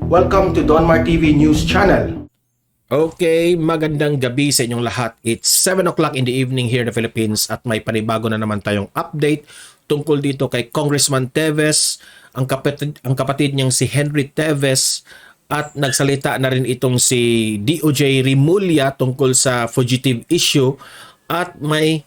Welcome to Donmar TV News Channel. Okay, magandang gabi sa inyong lahat. It's 7 o'clock in the evening here in the Philippines at may panibago na naman tayong update tungkol dito kay Congressman Teves, ang kapatid niyang si Henry Teves, at nagsalita na rin itong si DOJ Rimulya tungkol sa fugitive issue at may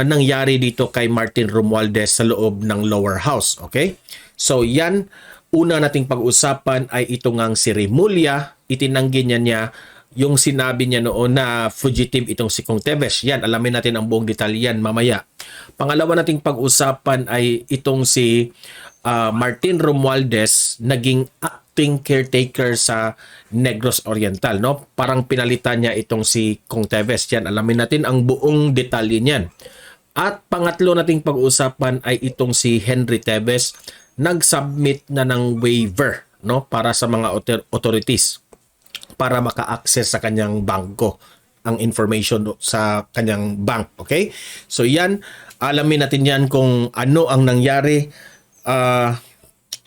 nangyari dito kay Martin Romualdez sa loob ng lower house. Okay? So yan, una nating pag-usapan ay ito ngang si Rimulya. Itinanggi niya yung sinabi niya noon na fugitive itong si Kong Teves. Yan, alamin natin ang buong detalye yan mamaya. Pangalawa nating pag-usapan ay itong si Martin Romualdez, naging acting caretaker sa Negros Oriental. No? Parang pinalitan niya itong si Kong Teves. Yan, alamin natin ang buong detalye niyan. At pangatlo nating pag-usapan ay itong si Henry Teves, nag-submit na ng waiver, no, para sa mga authorities para maka-access sa kanyang bangko ang information sa kanyang bank. Okay? So yan, alamin natin yan kung ano ang nangyari.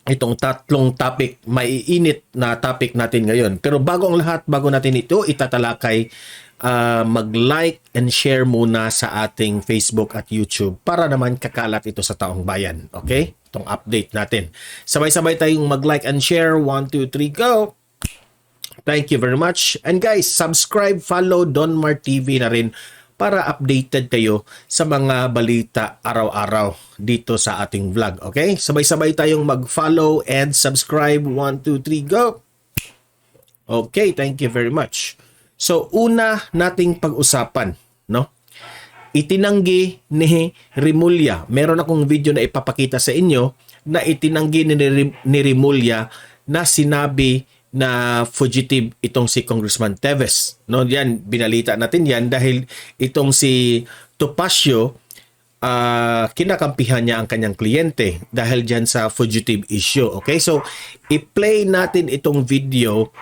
Itong tatlong topic, maiinit na topic natin ngayon. Pero bago ang lahat, bago natin ito itatalakay, mag-like and share muna sa ating Facebook at YouTube para naman kakalat ito sa taong bayan. Okay? Itong update natin. Sabay-sabay tayong mag-like and share. 1, 2, 3, go! Thank you very much. And guys, subscribe, follow Donmar TV na rin para updated kayo sa mga balita araw-araw dito sa ating vlog. Okay? Sabay-sabay tayong mag-follow and subscribe. 1, 2, 3, go! Okay, thank you very much. So, una nating pag-usapan, no? Itinanggi ni Rimulya. Meron akong video na ipapakita sa inyo na itinanggi ni Rimulya na sinabi na fugitive itong si Congressman Teves. No, yan, binalita natin yan dahil itong si Topacio, kinakampihan niya ang kanyang kliyente dahil dyan sa fugitive issue. Okay, so i-play natin itong video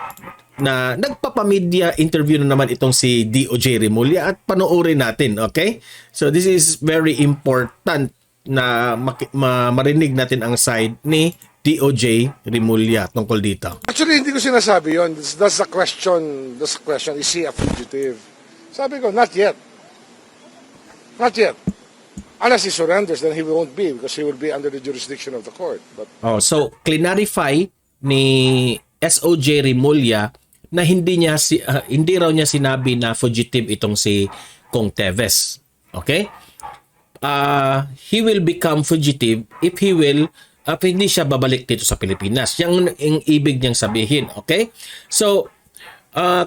na nagpapamedya interview na naman itong si DOJ Rimulya at panoorin natin. Okay, so this is very important na marinig natin ang side ni DOJ Rimulya tungkol dito. Actually, hindi ko sinasabi yun. That's the question. That's the question. Is he a fugitive? Sabi ko, not yet. Not yet. Unless he surrenders, then he won't be because he will be under the jurisdiction of the court. But so, clarify ni SOJ Rimulya na hindi raw niya sinabi na fugitive itong si Kong Teves. Okay? He will become fugitive if hindi siya babalik dito sa Pilipinas. Yan ang ibig niyang sabihin. Okay? So,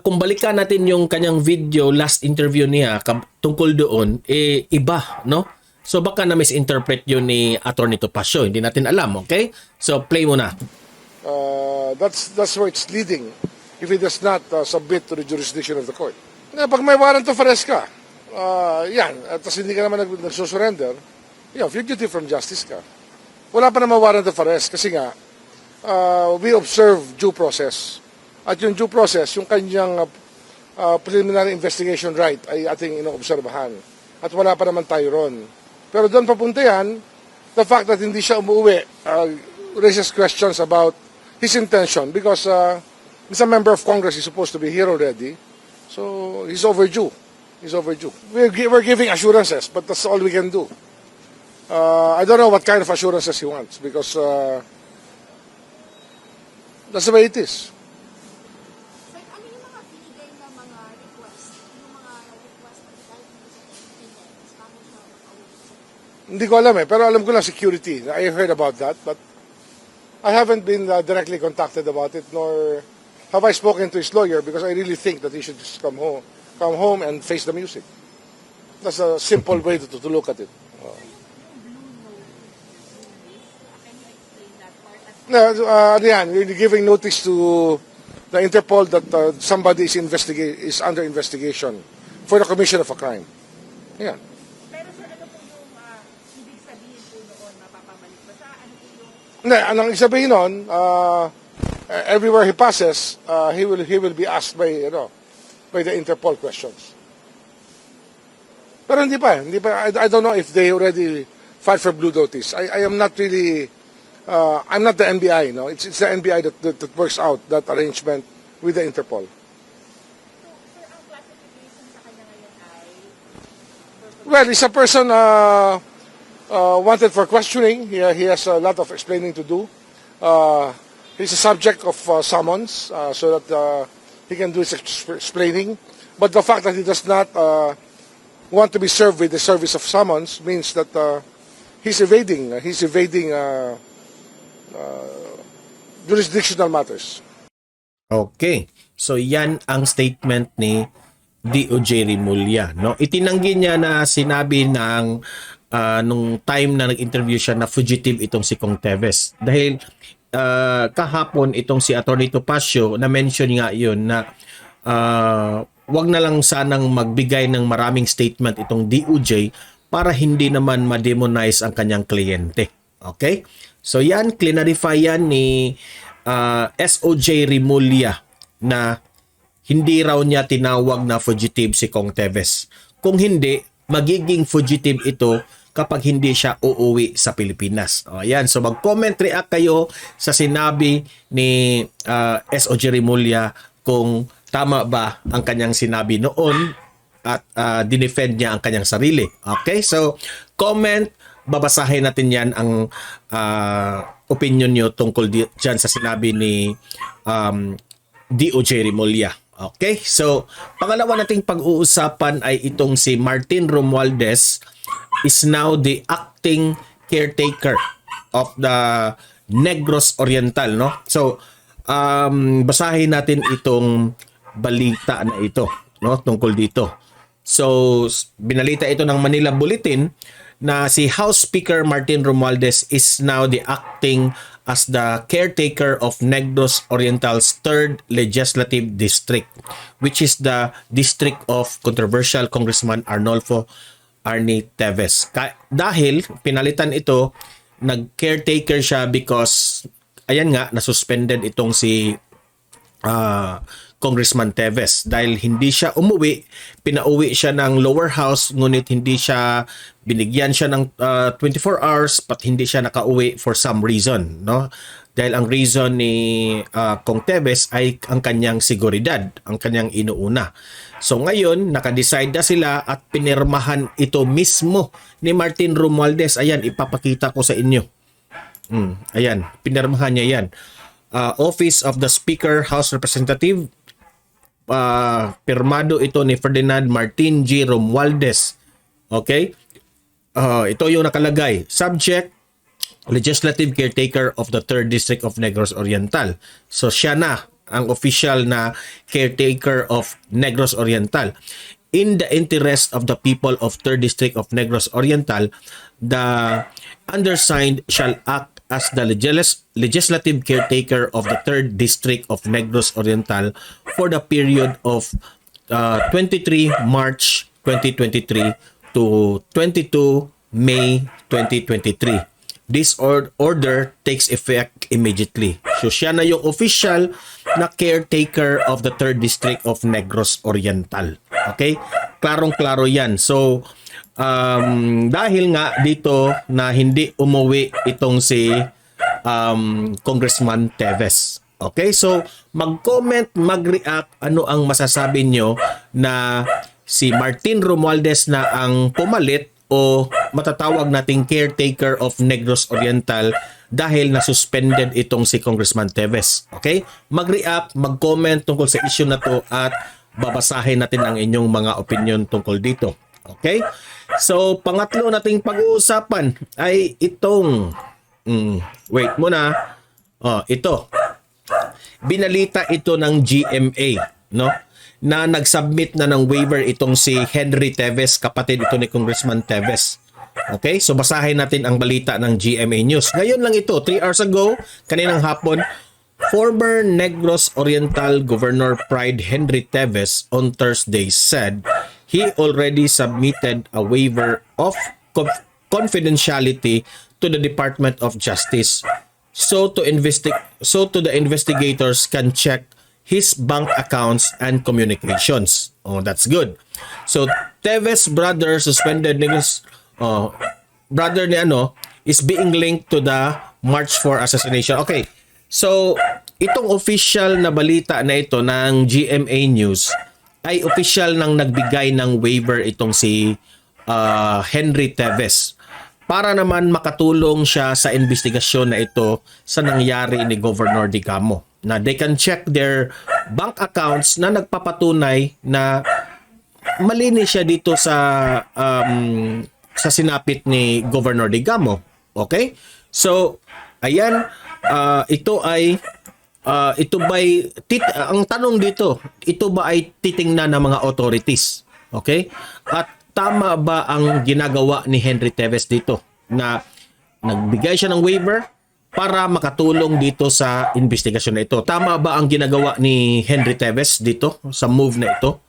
kung balikan natin yung kanyang video, last interview niya tungkol doon, iba, no? So, baka na misinterpret yun ni Atty. Topacio. Hindi natin alam. Okay? So, play mo na. that's where it's leading if he does not submit to the jurisdiction of the court. Pag may warrant of arrest ka, yan, at hindi ka naman nagsusurrender, fugitive from justice ka. Wala pa naman warrant of arrest kasi nga, we observe due process. At yung due process, yung kanyang preliminary investigation right ay ating inoobserbahan. At wala pa naman tayo ron. Pero doon papunta yan, the fact that hindi siya umuwi raises questions about his intention because he's a member of Congress, he's supposed to be here already. So, he's overdue. He's overdue. We're giving assurances, but that's all we can do. I don't know what kind of assurances he wants because that's the way it is. Sir, ano yung mga binigay na mga request? Yung mga request na kahit hindi sa Pilipinas, paano siya makauwi? Hindi ko alam pero alam ko lang security. I heard about that, but I haven't been directly contacted about it, nor have I spoken to his lawyer because I really think that he should just come home and face the music. That's a simple way to look at it. No, we're giving notice to the Interpol that somebody is under investigation for the commission of a crime. Yeah. Pero sir, ano po yung ibig sabihin po noon, mapapabalik ba siya? Ano po yung... Hindi, anong ibig sabihin nun, everywhere he passes, he will be asked by the Interpol questions. Pero hindi pa. I don't know if they already filed for blue notice. I am not really I'm not the NBI, no. It's the NBI that works out that arrangement with the Interpol. So, ang classification sa kanya ngayon ay Well, he's a person wanted for questioning. He has a lot of explaining to do. He's a subject of summons so that he can do his explaining. But the fact that he does not want to be served with the service of summons means that he's evading. Jurisdictional matters. Okay. So yan ang statement ni DOJ Rimulya, no? Itinanggi niya na sinabi ng nung time na nag-interview siya na fugitive itong si Kong Teves. Dahil kahapon itong si Atty. Topacio na mention nga yun na wag na lang sanang magbigay ng maraming statement itong DOJ para hindi naman ma-demonize ang kanyang kliyente. Okay? So yan, clarify yan ni SOJ Rimulya na hindi raw niya tinawag na fugitive si Kong Teves. Kung hindi, magiging fugitive ito kapag hindi siya uuwi sa Pilipinas. O, ayan. So mag-comment, react kayo sa sinabi ni SOJ Rimulya kung tama ba ang kanyang sinabi noon at dinefend niya ang kanyang sarili. Okay? So comment, babasahin natin yan ang opinion nyo tungkol dyan sa sinabi ni DOJ Rimulya. Okay? So, pangalawa nating pag-uusapan ay itong si Martin Romualdez is now the acting caretaker of the Negros Oriental, no? So, basahin natin itong balita na ito, no? Tungkol dito. So, binalita ito ng Manila Bulletin na si House Speaker Martin Romualdez is now the acting as the caretaker of Negros Oriental's 3rd Legislative District, which is the district of controversial Congressman Arnolfo Arnie Teves. Dahil pinalitan ito, nag-caretaker siya because, ayan nga, nasuspended itong si Congressman Teves dahil hindi siya umuwi, pinauwi siya ng lower house ngunit hindi siya binigyan siya ng 24 hours but hindi siya nakauwi for some reason, no? Dahil ang reason ni Kong Teves ay ang kanyang seguridad, ang kanyang inuuna. So ngayon, nakadecide na sila at pinirmahan ito mismo ni Martin Romualdez. Ayan, ipapakita ko sa inyo. Ayan, pinirmahan niya yan. Office of the Speaker, House Representative, pirmado ito ni Ferdinand Martin G. Romualdez. Okay? Ito yung nakalagay. Subject, Legislative Caretaker of the 3rd District of Negros Oriental. So siya na ang official na caretaker of Negros Oriental. In the interest of the people of 3rd District of Negros Oriental, the undersigned shall act as the legislative caretaker of the 3rd District of Negros Oriental for the period of 23 March 2023 to 22 May 2023. This order takes effect immediately. So siya na yung official na caretaker of the 3rd District of Negros Oriental. Okay? Klarong-klaro yan. So, dahil nga dito na hindi umuwi itong si Congressman Teves. Okay? So, mag-comment, mag-react, ano ang masasabi nyo na si Martin Romualdez na ang pumalit o matatawag nating caretaker of Negros Oriental dahil na-suspended itong si Congressman Teves. Okay? Mag-react, mag-comment tungkol sa issue na to at babasahin natin ang inyong mga opinion tungkol dito. Okay? So, pangatlo nating pag-uusapan ay itong wait muna. Ito. Binalita ito ng GMA, no? Na nag-submit na ng waiver itong si Henry Teves, kapatid ito ni Congressman Teves. Okay? So basahin natin ang balita ng GMA News. Ngayon lang ito, 3 hours ago, kaninang hapon, former Negros Oriental Governor Pride Henry Teves on Thursday said he already submitted a waiver of confidentiality to the Department of Justice so the investigators can check his bank accounts and communications. Oh, that's good. So Teves' brother suspended Negros brother ni is being linked to the March 4 assassination. Okay. So, itong official na balita na ito ng GMA News ay official nang nagbigay ng waiver itong si Henry Teves para naman makatulong siya sa investigasyon na ito sa nangyari ni Governor Digamo. Na they can check their bank accounts na nagpapatunay na malinis siya dito sa sinapit ni Governor Digamo. Okay? So, ayan, ito ba'y ang tanong dito, ito ba ay titingnan ng mga authorities? Okay? At tama ba ang ginagawa ni Henry Teves dito na nagbigay siya ng waiver para makatulong dito sa investigasyon na ito? Tama ba ang ginagawa ni Henry Teves dito sa move na ito,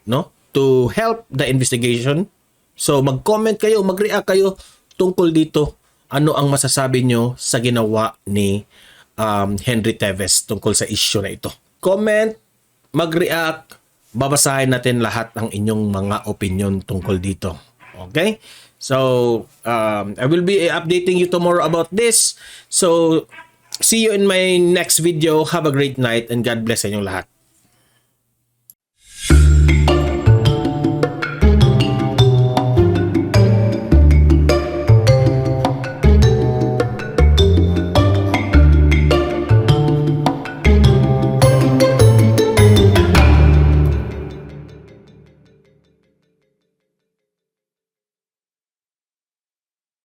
no? To help the investigation? So mag-comment kayo, mag-react kayo tungkol dito. Ano ang masasabi nyo sa ginawa ni Henry Teves tungkol sa issue na ito? Comment, mag-react, babasahin natin lahat ng inyong mga opinion tungkol dito. Okay? So, I will be updating you tomorrow about this. So, see you in my next video. Have a great night and God bless sa inyong lahat.